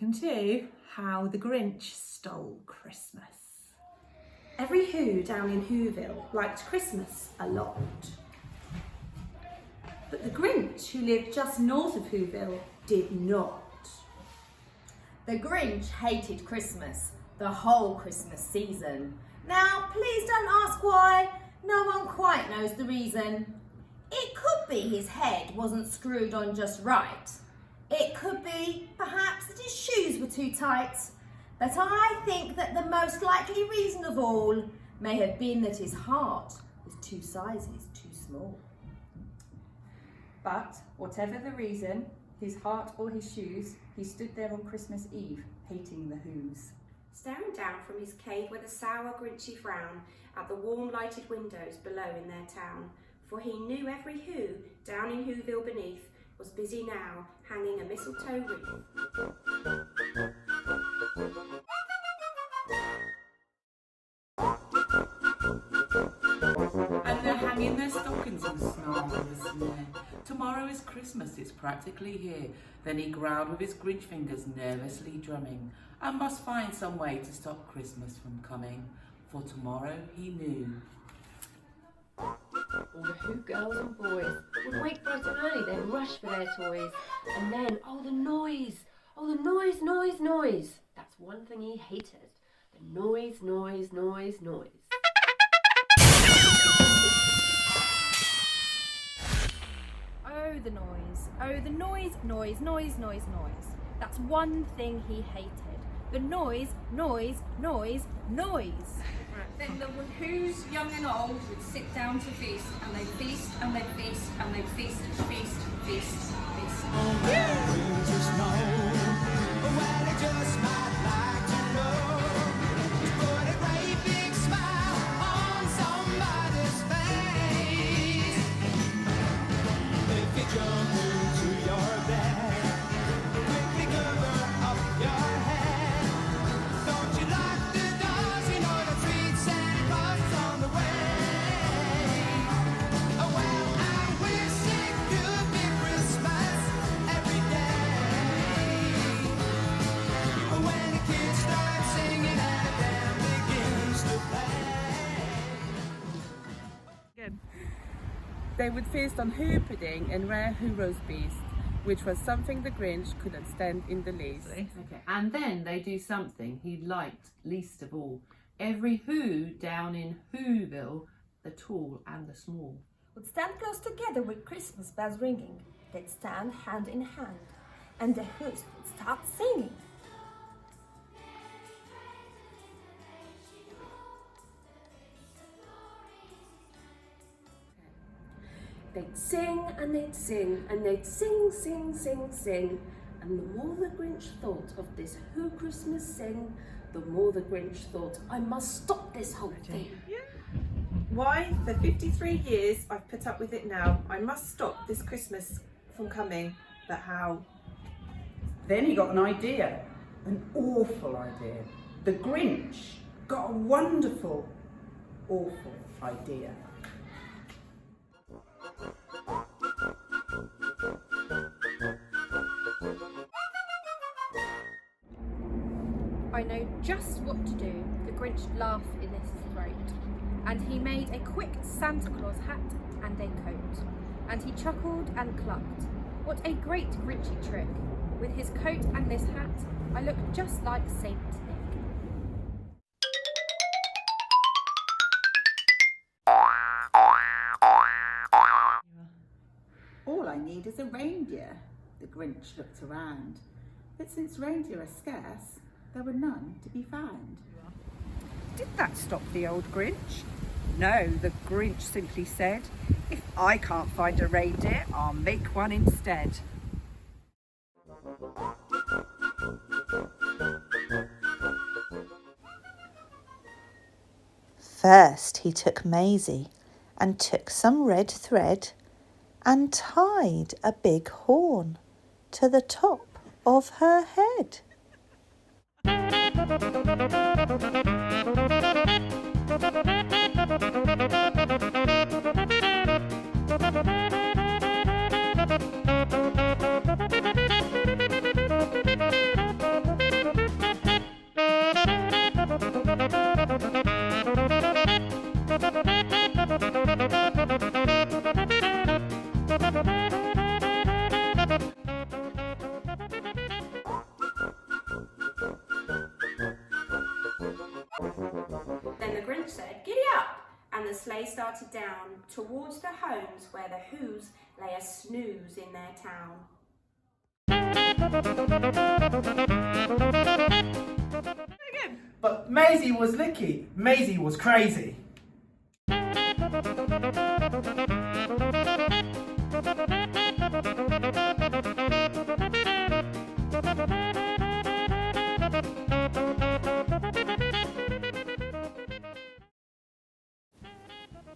Welcome to How the Grinch Stole Christmas. Every Who down in Whoville liked Christmas a lot. But the Grinch, who lived just north of Whoville, did not. The Grinch hated Christmas, the whole Christmas season. Now, please don't ask why. No one quite knows the reason. It could be his head wasn't screwed on just right. It could be, perhaps, that his shoes were too tight. But I think that the most likely reason of all may have been that his heart was 2 sizes too small. But whatever the reason, his heart or his shoes, he stood there on Christmas Eve, hating the Whos. Staring down from his cave with a sour, grinchy frown at the warm lighted windows below in their town. For he knew every Who down in Whoville beneath was busy now hanging a mistletoe wreath. And they're hanging their stockings and snarling the snare. Tomorrow is Christmas, it's practically here. Then he growled with his Grinch fingers nervously drumming. I must find some way to stop Christmas from coming, for tomorrow he knew. All the Who girls and boys would wake bright and early, then rush for their toys. And then, the noise! Oh, the noise, noise, noise! That's one thing he hated. The noise, noise, noise, noise. Oh, the noise. Oh, the noise, noise, noise, noise, noise. That's one thing he hated. The noise, noise, noise, noise. Then the Who's young and old would sit down to feast, and they'd feast, and they'd feast, and they'd feast, feast, feast, feast. They would feast on Who pudding and rare Who roast beef, which was something the Grinch couldn't stand in the least. Okay. And then they do something he liked least of all. Every Who down in Whoville, the tall and the small, would stand close together with Christmas bells ringing. They'd stand hand in hand, and the Who's would start singing. They'd sing and they'd sing and they'd sing, sing, sing, sing. And the more the Grinch thought of this Who Christmas sing, the more the Grinch thought, I must stop this whole thing. Why, for 53 years I've put up with it now. I must stop this Christmas from coming. But how? Then he got an idea, an awful idea. The Grinch got a wonderful, awful idea. I know just what to do. The Grinch laughed in his throat. And he made a quick Santa Claus hat and a coat. And he chuckled and clucked. What a great Grinchy trick. With his coat and this hat, I look just like Saint Nick. All I need is a reindeer. The Grinch looked around. But since reindeer are scarce, there were none to be found. Did that stop the old Grinch? No, the Grinch simply said, if I can't find a reindeer, I'll make one instead. First he took Maisie and took some red thread and tied a big horn to the top of her head. started down towards the homes where the Whos lay a snooze in their town. But Maisie was licky, Maisie was crazy.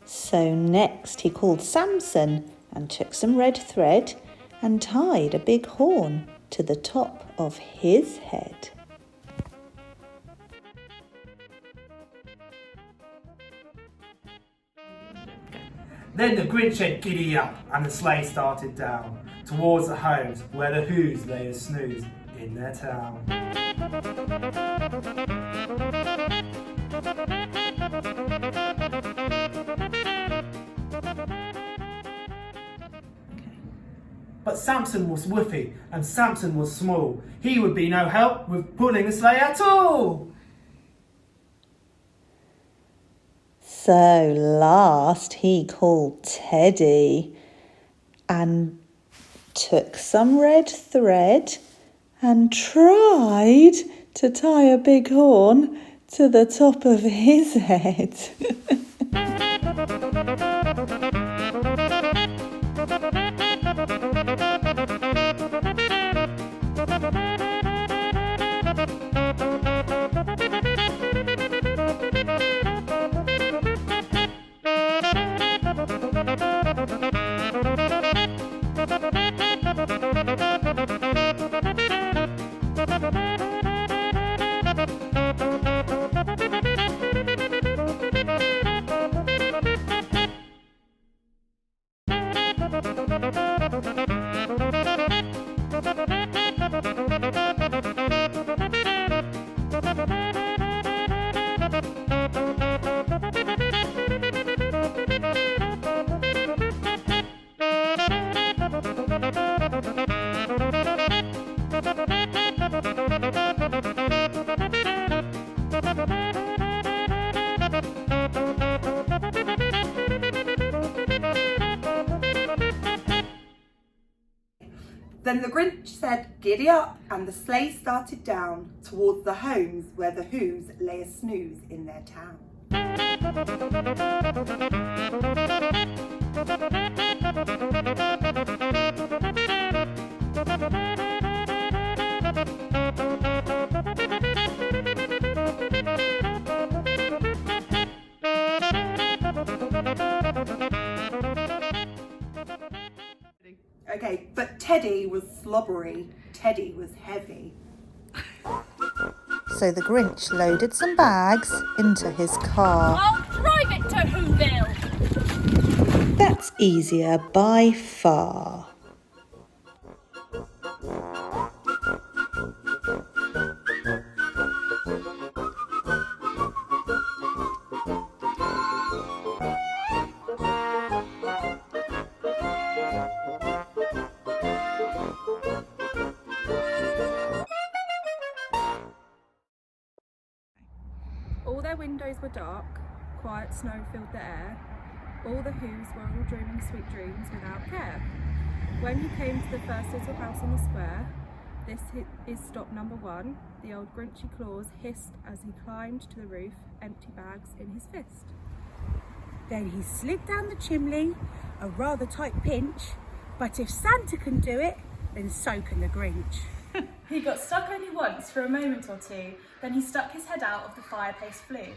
So next he called Samson and took some red thread and tied a big horn to the top of his head. Then the Grinch said giddy up and the sleigh started down towards the homes where the Whos lay a snooze in their town. But Samson was woofy and Samson was small. He would be no help with pulling the sleigh at all. So last he called Teddy and took some red thread and tried to tie a big horn to the top of his head. Then the Grinch said, giddy up, and the sleigh started down towards the homes where the Whos lay a snooze in their town. Okay, but Teddy was slobbery, Teddy was heavy. So the Grinch loaded some bags into his car. I'll drive it to Whoville. That's easier by far. All their windows were dark, quiet snow filled the air. All the Whos were all dreaming sweet dreams without care. When he came to the first little house in the square, this is stop number 1, the old Grinchy claws hissed as he climbed to the roof, empty bags in his fist. Then he slid down the chimney, a rather tight pinch, but if Santa can do it, then so can the Grinch. He got stuck only once for a moment or two, then he stuck his head out of the fireplace flue.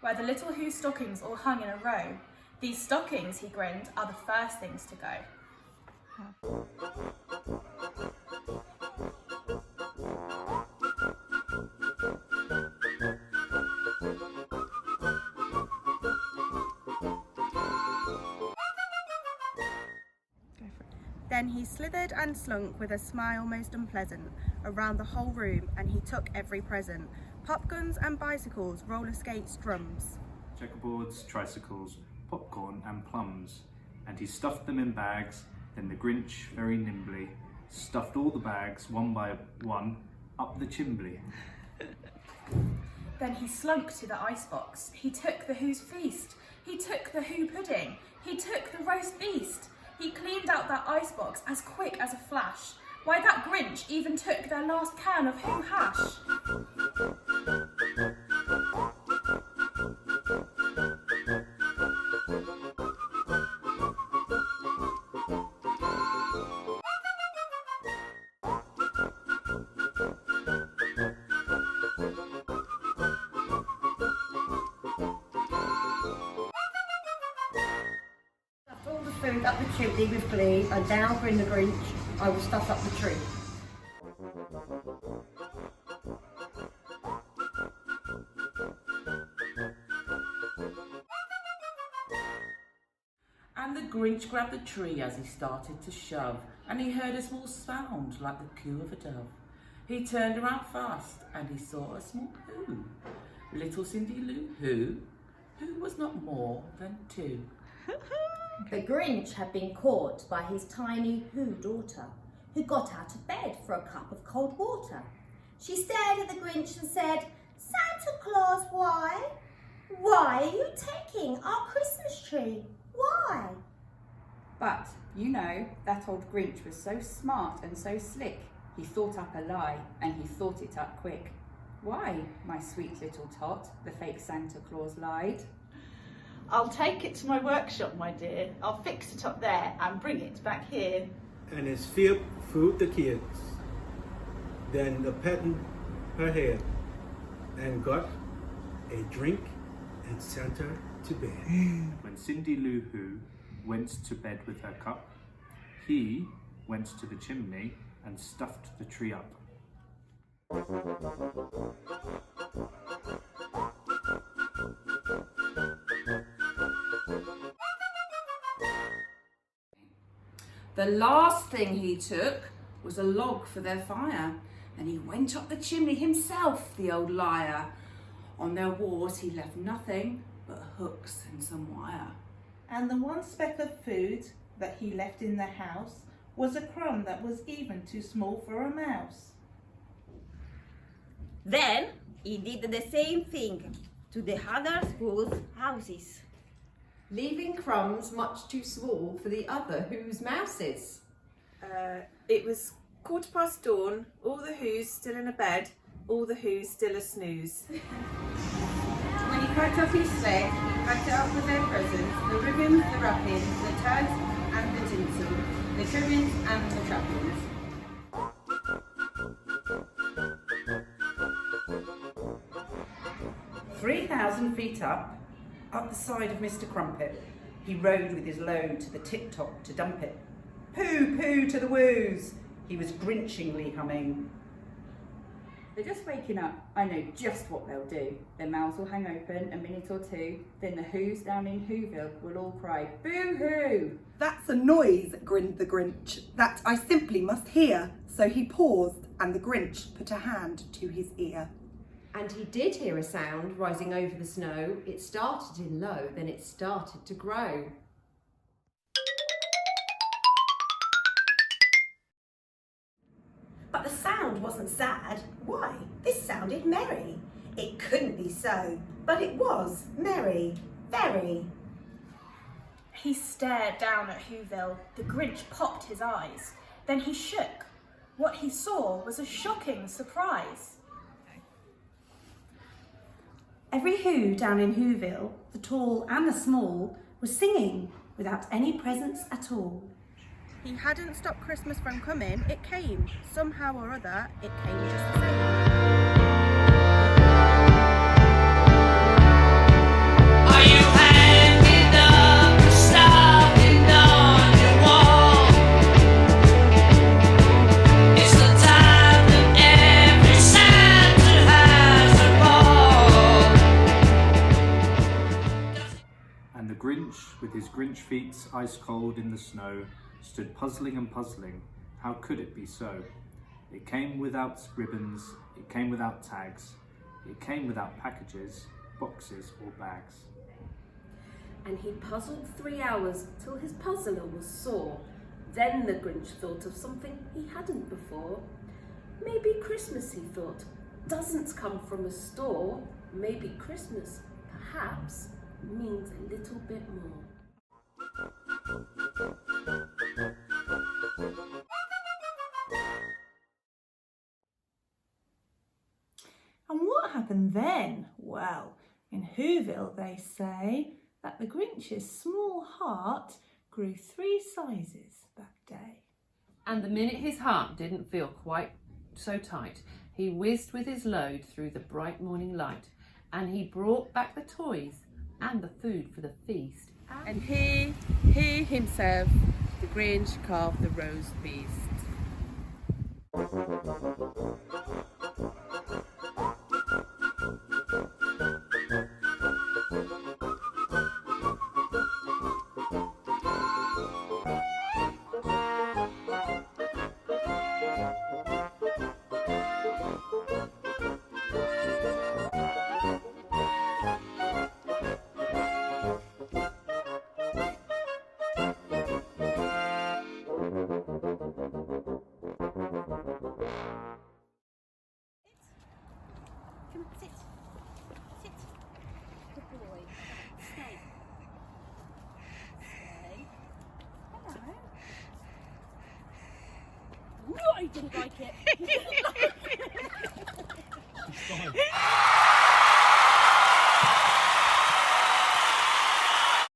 Where the little Who stockings all hung in a row. These stockings, he grinned, are the first things to go. Then he slithered and slunk with a smile most unpleasant around the whole room, and he took every present. Pop guns and bicycles, roller skates, drums. Checkerboards, tricycles, popcorn and plums. And he stuffed them in bags. Then the Grinch, very nimbly, stuffed all the bags one by one up the chimney. Then he slunk to the icebox. He took the Who's feast. He took the Who pudding. He took the roast beast. He cleaned out that icebox as quick as a flash. Why, that Grinch even took their last can of Who hash. Stuffed all the food up the chimney with glee, and down grinned the Grinch, I will stuff up the tree. And the Grinch grabbed the tree as he started to shove, and he heard a small sound like the coo of a dove. He turned around fast, and he saw a small Who. Little Cindy Lou Who was not more than 2. The Grinch had been caught by his tiny Who daughter, who got out of bed for a cup of cold water. She stared at the Grinch and said, "Santa Claus, why? Why are you taking our Christmas tree? Why?" But, you know, that old Grinch was so smart and so slick, he thought up a lie, and he thought it up quick. "Why, my sweet little tot," the fake Santa Claus lied. "I'll take it to my workshop, my dear. I'll fix it up there and bring it back here." And his fear fooled the kids. Then the petting her head and got a drink and sent her to bed. When Cindy Lou Who went to bed with her cup, he went to the chimney and stuffed the tree up. The last thing he took was a log for their fire, and he went up the chimney himself, the old liar. On their walls he left nothing but hooks and some wire. And the one speck of food that he left in the house was a crumb that was even too small for a mouse. Then he did the same thing to the other Who's houses, leaving crumbs much too small for the other Who's mouses. It was dawn, all the Who's still in a bed, all the Who's still a snooze. When he packed up his sled, he packed it up with their presents, the ribbons, the wrappings, the tags and the tinsel, the trimmings and the trappings. "3,000 feet up the side of Mr. Crumpet, he rode with his load to the tip-top to dump it. Pooh, pooh to the woos, he was grinchingly humming. They're just waking up. I know just what they'll do. Their mouths will hang open a minute or two. Then the Who's down in Whoville will all cry, boo-hoo! That's a noise, grinned the Grinch, that I simply must hear. So he paused, and the Grinch put a hand to his ear. And he did hear a sound rising over the snow. It started in low, then it started to grow. but the sound wasn't sad. Why? This sounded merry. It couldn't be so, but it was merry, very. He stared down at Whoville. The Grinch popped his eyes. Then he shook. What he saw was a shocking surprise. Every Who down in Whoville, the tall and the small, was singing without any presents at all. He hadn't stopped Christmas from coming, it came. Somehow or other, it came just the same. And the Grinch, with his Grinch feet ice cold in the snow, stood puzzling and puzzling. How could it be so? It came without ribbons, it came without tags, it came without packages, boxes or bags. And he puzzled 3 hours till his puzzler was sore. Then the Grinch thought of something he hadn't before. Maybe Christmas, he thought, doesn't come from a store. Maybe Christmas, perhaps, means a little bit more. And what happened then? Well, in Whoville they say that the Grinch's small heart grew 3 sizes that day. And the minute his heart didn't feel quite so tight, he whizzed with his load through the bright morning light, and he brought back the toys and the food for the feast. And he himself, the Grinch, carved the roast beast. No, he didn't like it. He didn't like it.